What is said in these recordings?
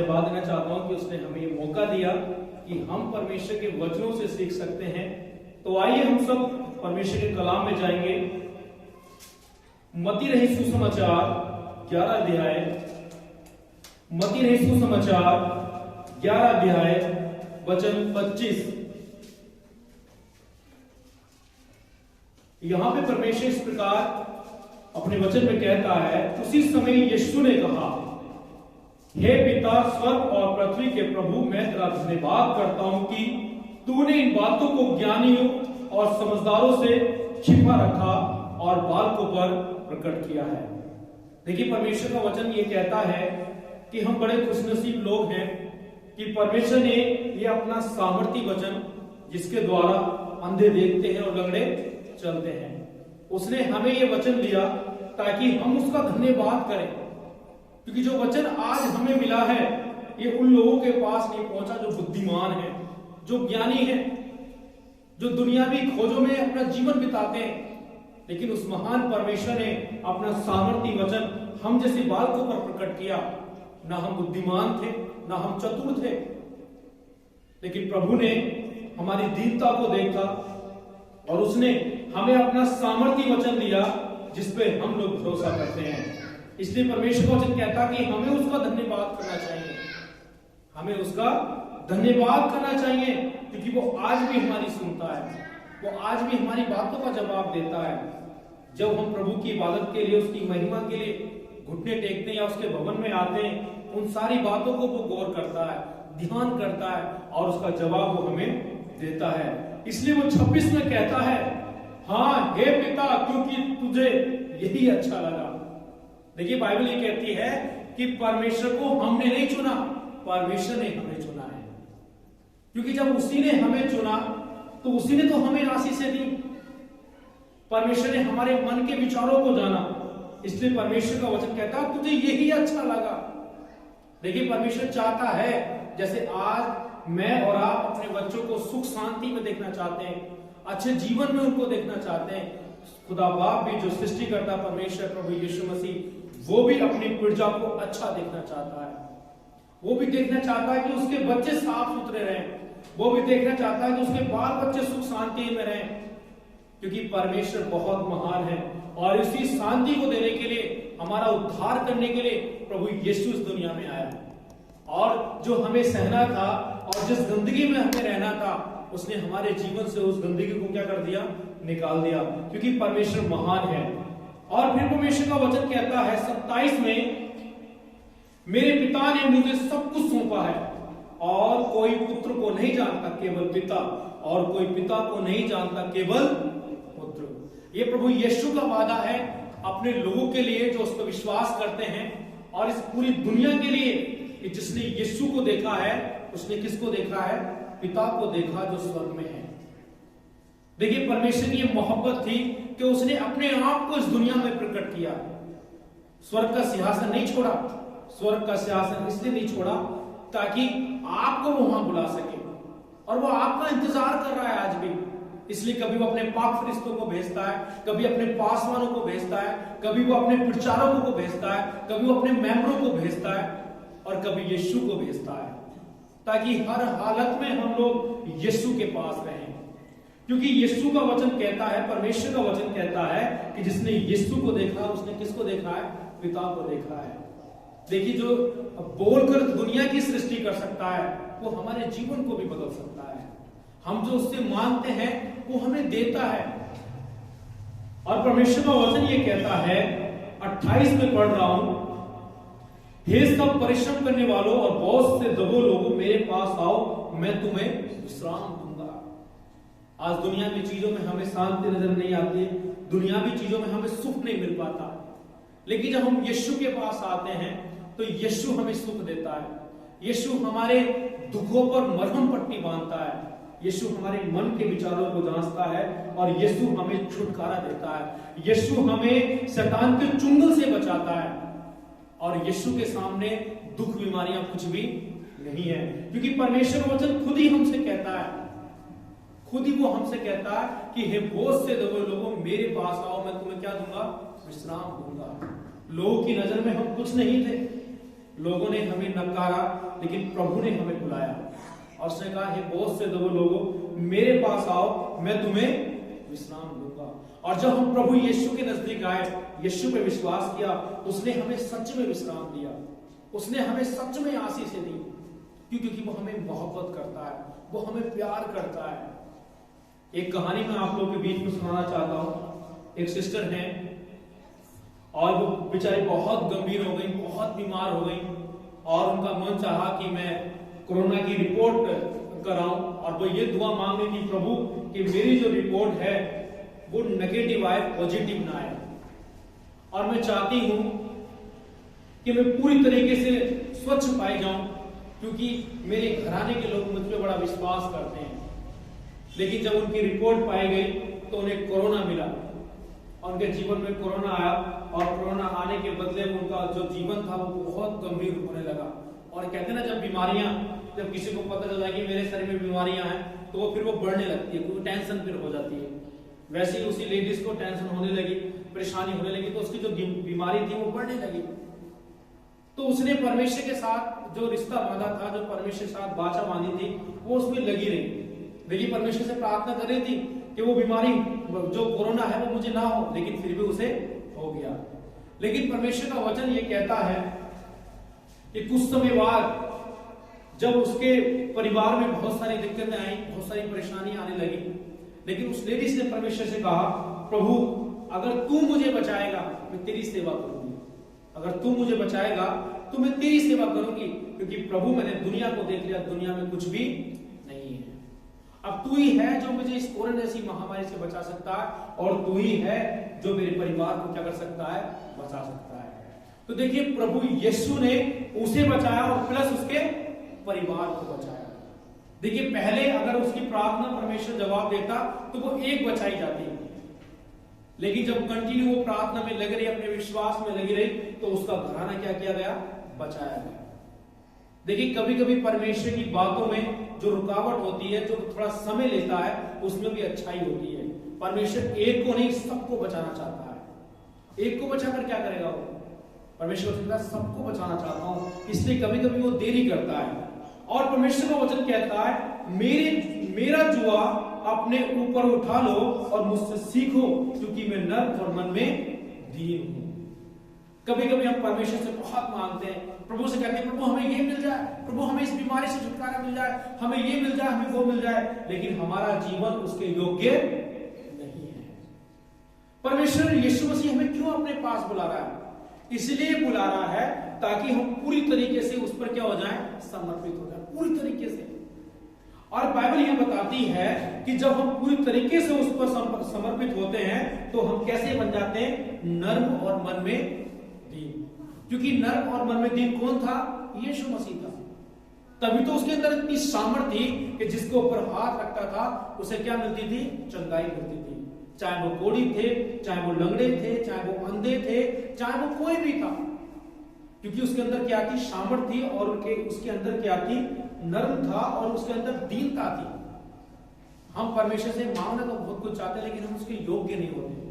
धन्यवाद देना चाहता हूं कि उसने हमें ये मौका दिया कि हम परमेश्वर के वचनों से सीख सकते हैं। तो आइए हम सब परमेश्वर के कलाम में जाएंगे। मत्ती रही सुसमाचार 11 अध्याय, मत्ती रही सुसमाचार 11 अध्याय वचन 25। यहां पे परमेश्वर इस प्रकार अपने वचन में कहता है, उसी समय यीशु ने कहा, हे पिता, स्वर्ग और पृथ्वी के प्रभु, मैं तेरा धन्यवाद करता हूं कि तूने इन बातों को ज्ञानियों और समझदारों से छिपा रखा और बालकों पर प्रकट किया है। देखिए, परमेश्वर का वचन ये कहता है कि हम बड़े खुशनसीब लोग हैं कि परमेश्वर ने ये अपना सामर्थी वचन, जिसके द्वारा अंधे देखते हैं और लंगड़े चलते हैं, उसने हमें ये वचन दिया ताकि हम उसका धन्यवाद करें। क्योंकि जो वचन आज हमें मिला है, ये उन लोगों के पास नहीं पहुंचा जो बुद्धिमान है, जो ज्ञानी है, जो दुनियावी खोजों में अपना जीवन बिताते हैं। लेकिन उस महान परमेश्वर ने अपना सामर्थी वचन हम जैसे बालकों पर प्रकट किया। ना हम बुद्धिमान थे, ना हम चतुर थे, लेकिन प्रभु ने हमारी दीनता को देखा और उसने हमें अपना सामर्थी वचन दिया, जिसपे हम लोग भरोसा करते हैं। इसलिए परमेश्वर का वचन कहता कि हमें उसका धन्यवाद करना चाहिए, हमें उसका धन्यवाद करना चाहिए, क्योंकि वो आज भी हमारी सुनता है, वो आज भी हमारी बातों का जवाब देता है। जब हम प्रभु की इबादत के लिए, उसकी महिमा के लिए घुटने टेकते हैं या उसके भवन में आते हैं, उन सारी बातों को वो गौर करता है, ध्यान करता है और उसका जवाब वो हमें देता है। इसलिए वो 26 में कहता है, हाँ हे पिता, क्योंकि तुझे यही अच्छा लगा। देखिए, बाइबल ये कहती है कि परमेश्वर को हमने नहीं चुना, परमेश्वर ने हमें चुना है। क्योंकि जब उसी ने हमें चुना तो उसी ने तो हमें आशीषें दी। परमेश्वर ने हमारे मन के विचारों को जाना, इसलिए परमेश्वर का वचन कहता है तुझे यही अच्छा लगा। देखिए, परमेश्वर चाहता है, जैसे आज मैं और आप अपने बच्चों को सुख शांति में देखना चाहते हैं, अच्छे जीवन में उनको देखना चाहते हैं, खुदा बाप भी, जो सृष्टि करता परमेश्वर प्रभु यीशु मसीह, वो भी अपनी प्रजा को अच्छा देखना चाहता है। वो भी देखना चाहता है कि उसके बच्चे साफ सुथरे रहें, वो भी देखना चाहता है कि उसके बाल बच्चे सुख शांति में रहें, क्योंकि परमेश्वर बहुत महान है और इसी शांति को देने के लिए, हमारा उद्धार करने के लिए प्रभु यीशु इस दुनिया में आया। और जो हमें सहना था और जिस गंदगी में हमें रहना था, उसने हमारे जीवन से उस गंदगी को क्या कर दिया, निकाल दिया, क्योंकि परमेश्वर महान है। और फिर परमेश्वर का वचन कहता है 27 में, मेरे पिता ने मुझे सब कुछ सौंपा है और कोई पुत्र को नहीं जानता केवल पिता, और कोई पिता को नहीं जानता केवल पुत्र। ये प्रभु यीशु का वादा है अपने लोगों के लिए जो उस पर विश्वास करते हैं, और इस पूरी दुनिया के लिए कि जिसने यीशु को देखा है, उसने किसको देखा है, पिता को देखा जो स्वर्ग में है। देखिए, परमेश्वर की ये मोहब्बत थी कि उसने अपने आप को इस दुनिया में प्रकट किया। स्वर्ग का सिंहासन नहीं छोड़ा, स्वर्ग का सिंहासन इसलिए नहीं छोड़ा ताकि आपको वो वहां बुला सके, और वो आपका इंतजार कर रहा है आज भी। इसलिए कभी वो अपने पाक फरिश्तों को भेजता है, कभी अपने पासवानों को भेजता है, कभी वो अपने प्रचारकों को भेजता है, कभी वो अपने मेंबरों को भेजता है, और कभी यीशु को भेजता है, ताकि हर हालत में हम लोग यीशु के पास रहें। क्योंकि यीशु का वचन कहता है, परमेश्वर का वचन कहता है कि जिसने यीशु को देखा, उसने किसको देखा है, पिता को देखा है। देखिए, जो बोलकर दुनिया की सृष्टि कर सकता है, वो हमारे जीवन को भी बदल सकता है। हम जो उससे मांगते हैं वो हमें देता है। और परमेश्वर का वचन ये कहता है, 28 में पढ़ रहा हूं, हे सब परिश्रम करने वालों और बहुत से दबो लोगों, मेरे पास आओ, मैं तुम्हें विश्राम दूंगा। आज दुनिया की चीजों में हमें शांति नजर नहीं आती, दुनियावी चीजों में हमें सुख नहीं मिल पाता, लेकिन जब हम यीशु के पास आते हैं तो यीशु हमें सुख देता है। यीशु हमारे दुखों पर मरहम पट्टी बांधता है, यीशु हमारे मन के विचारों को जांचता है, और यीशु हमें छुटकारा देता है। यीशु हमें शैतान के चुंगल से बचाता है, और यीशु के सामने दुख बीमारियां कुछ भी नहीं है, क्योंकि परमेश्वर वचन खुद ही हमसे कहता है, खुद ही वो हमसे कहता है कि हे बोझ से दबे लोगों, मेरे पास आओ, मैं तुम्हें क्या दूंगा, विश्राम दूंगा। लोगों की नजर में हम कुछ नहीं थे, लोगों ने हमें नकारा, लेकिन प्रभु ने हमें बुलाया और उसने कहा, हे बहुत से दो लोगों, मेरे पास आओ, मैं तुम्हें विश्राम दूंगा। और जब हम प्रभु यीशु के नजदीक आए, यीशु पे विश्वास किया, उसने हमें सच में विश्राम दिया, उसने हमें सच में आशीष दी। क्यों? क्योंकि वो हमें मोहब्बत करता है, वो हमें प्यार करता है। एक कहानी मैं आप लोगों के बीच में सुनाना चाहता हूं। एक सिस्टर है और वो बेचारी बहुत गंभीर हो गई, बहुत बीमार हो गई और उनका मन चाहा कि मैं कोरोना की रिपोर्ट कराऊं और वो ये दुआ मांग रही थी, प्रभु कि मेरी जो रिपोर्ट है वो नेगेटिव आए, पॉजिटिव ना आए। और मैं चाहती हूं कि मैं पूरी तरीके से स्वच्छ पाई जाऊं, क्योंकि मेरे घराने के लोग मुझ पर बड़ा विश्वास करते हैं। लेकिन जब उनकी रिपोर्ट पाई गई तो उन्हें कोरोना मिला और उनके जीवन में कोरोना आया और कोरोना आने के बदले उनका जो जीवन था वो बहुत गंभीर होने लगा। और कहते हैं ना, जब किसी को पता चला कि मेरे शरीर में बीमारियां हैं तो फिर वो बढ़ने लगती है, क्योंकि टेंशन फिर हो जाती है। वैसे ही उसी लेडीज को टेंशन होने लगी, परेशानी होने लगी, तो उसकी जो बीमारी थी वो बढ़ने लगी। तो उसने परमेश्वर के साथ जो रिश्ता बांधा था, जो परमेश्वर के साथ बाचा बांधी थी, वो उसमें लगी रही। लेकिन परमेश्वर से प्रार्थना कर रही थी कि वो बीमारी जो कोरोना है वो मुझे ना हो, लेकिन फिर भी उसे हो गया। लेकिन परमेश्वर का वचन ये कहता है कि कुछ समय बाद जब उसके परिवार में बहुत सारी दिक्कतें आई, बहुत सारी परेशानी आने लगी, लेकिन उस लेडीज ने परमेश्वर से कहा, प्रभु अगर तू मुझे बचाएगा मैं तेरी सेवा करूंगी, अगर तू मुझे बचाएगा तो मैं तेरी सेवा करूंगी, क्योंकि प्रभु मैंने दुनिया को देख लिया, दुनिया में कुछ भी नहीं है। अब तू ही है जो मुझे इस कोरोना जैसी महामारी से बचा सकता है, और तू ही है जो मेरे परिवार को क्या कर सकता है, बचा सकता है। तो देखिए, प्रभु यीशु ने उसे बचाया और प्लस उसके परिवार को बचाया। देखिए, पहले अगर उसकी प्रार्थना परमेश्वर जवाब देता तो वो एक बचाई जाती, लेकिन जब कंटिन्यू वो प्रार्थना में लगी रही, अपने विश्वास में लगी रही, तो उसका घराना क्या किया गया, बचाया गया। देखिए, कभी कभी परमेश्वर की बातों में जो रुकावट होती है, जो थोड़ा समय लेता है, उसमें भी अच्छाई होती है। परमेश्वर एक को नहीं सबको बचाना चाहता है। एक को बचाकर क्या करेगा वो? परमेश्वर सबको बचाना चाहता हूं, इसलिए कभी कभी वो देरी करता है। और परमेश्वर का वचन कहता है, मेरा जुआ अपने ऊपर उठा लो और मुझसे सीखो, क्योंकि मैं नर्म और मन में दीन हूं। कभी कभी हम परमेश्वर से बहुत मांगते हैं, प्रभु से कहते हैं, प्रभु हमें ये मिल जाए, प्रभु हमें इस बीमारी से छुटकारा मिल जाए, हमें ये मिल जाए, हमें वो मिल जाए, लेकिन हमारा जीवन उसके योग्य नहीं है। परमेश्वर यीशु मसीह हमें क्यों अपने पास बुला रहा है? इसलिए बुला रहा है ताकि हम पूरी तरीके से उस पर क्या हो जाए, समर्पित हो जाए, पूरी तरीके से। और बाइबल यह बताती है कि जब हम पूरी तरीके से उस पर समर्पित होते हैं तो हम कैसे बन जाते हैं, नर्म और मन में दीन। क्योंकि नर्म और मन में दीन कौन था? यीशु मसीह था। तभी तो उसके अंदर इतनी सामर्थ्य थी कि जिसके ऊपर हाथ रखता था उसे क्या मिलती थी, चंगाई मिलती थी। चाहे वो कोढ़ी थे, चाहे वो लंगड़े थे, चाहे वो अंधे थे, चाहे वो कोई भी था, क्योंकि उसके अंदर क्या थी, सामर्थ्य थी, और उसके अंदर क्या थी, नर्म था, और उसके अंदर दीनता थी। हम परमेश्वर से मांगना तो बहुत कुछ चाहते हैं, लेकिन हम उसके योग्य नहीं होते।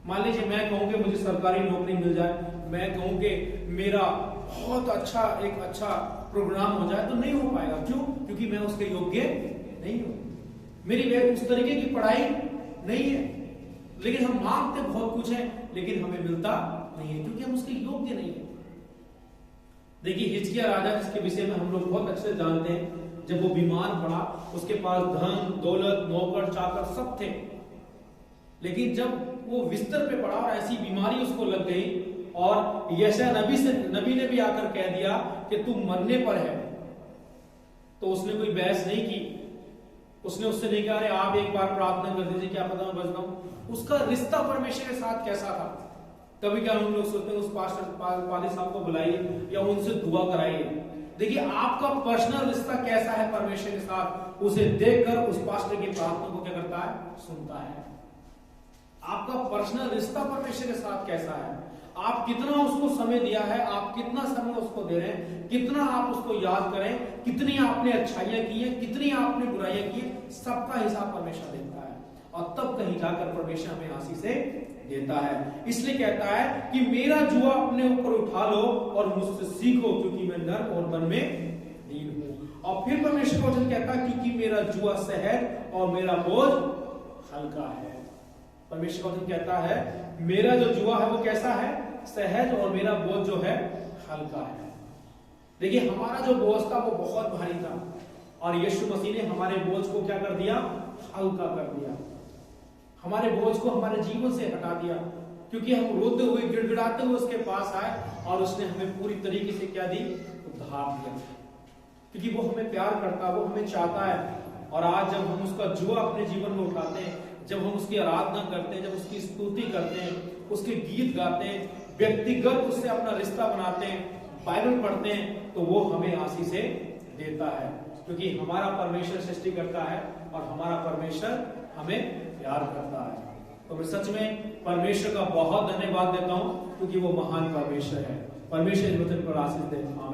मान लीजिए मैं कहूं कि मुझे सरकारी नौकरी मिल जाए, मैं कहूं कि मेरा बहुत एक अच्छा प्रोग्राम हो जाए, तो नहीं हो पाएगा। क्यों? क्योंकि मैं उसके योग्य नहीं हूं, मेरी उस तरीके की पढ़ाई नहीं है। लेकिन हम मांगते बहुत कुछ है, लेकिन हमें मिलता नहीं है, क्योंकि हम उसके योग्य नहीं है। देखिए, हिजकिय्याह राजा, जिसके विषय में हम लोग बहुत अच्छे से जानते हैं, जब वो बीमार पड़ा, उसके पास धन दौलत, नौकर चाकर सब थे, लेकिन जब वो बिस्तर पे पड़ा और ऐसी बीमारी उसको लग गई, और यशायाह नबी ने भी आकर कह दिया कि तू मरने पर है, तो उसने कोई बहस नहीं की। उसने उससे नहीं कहा, अरे आप एक बार प्रार्थना कर दीजिए, क्या पता मैं बच जाऊं। उसका रिश्ता परमेश्वर के साथ कैसा था? कभी क्या हम लोग सोचते हैं उस पास्टर पाली साहब को बुलाइए या उनसे दुआ कराइए। देखिए, आपका पर्सनल रिश्ता कैसा है परमेश्वर के साथ, उसे देखकर उस पास्टर की प्रार्थना को क्या करता है, सुनता है। आपका पर्सनल रिश्ता परमेश्वर के साथ कैसा है? आप कितना उसको समय दिया है, आप कितना समय उसको दे रहे हैं, कितना आप उसको याद करें, कितनी आपने अच्छाइयां की है, कितनी आपने बुराइयां की है, सबका हिसाब परमेश्वर देता है। और तब कहीं जाकर परमेश्वर हमें आशीष देता है। इसलिए कहता है कि मेरा जुआ अपने ऊपर उठा लो और मुझसे सीखो, क्योंकि मैं नर और मन में दीन हूं। और फिर परमेश्वर का वचन कहता है क्योंकि मेरा जुआ सहज और मेरा बोझ हल्का है। परमेश्वर का वचन कहता है मेरा जो जुआ है वो कैसा है, सहज, और मेरा बोझ जो है हल्का है। देखिए हमारा जो बोझ था वो बहुत भारी था और यीशु मसीह ने हमारे बोझ को क्या कर दिया, हल्का कर दिया। हमारे बोझ को हमारे जीवन से हटा दिया, क्योंकि हम रोते हुए गिड़गिड़ाते हुए उसके पास आए और उसने हमें पूरी तरीके से क्या दी, उद्धार दिया। क्योंकि वो हमें प्यार करता है, वो हमें चाहता है। और आज जब हम उसका जुआ अपने जीवन में उठाते हैं, जब हम उसकी आराधना करते हैं, जब उसकी स्तुति करते हैं, उसके गीत गाते हैं, व्यक्तिगत उससे अपना रिश्ता बनाते हैं, बाइबल पढ़ते हैं, तो वो हमें आशीषें देता है। क्योंकि हमारा परमेश्वर सृष्टि करता है और हमारा परमेश्वर हमें प्यार करता है। तो मैं सच में परमेश्वर का बहुत धन्यवाद देता हूं, क्योंकि वो महान परमेश्वर है। परमेश्वर इस वचन पर आशीष दे।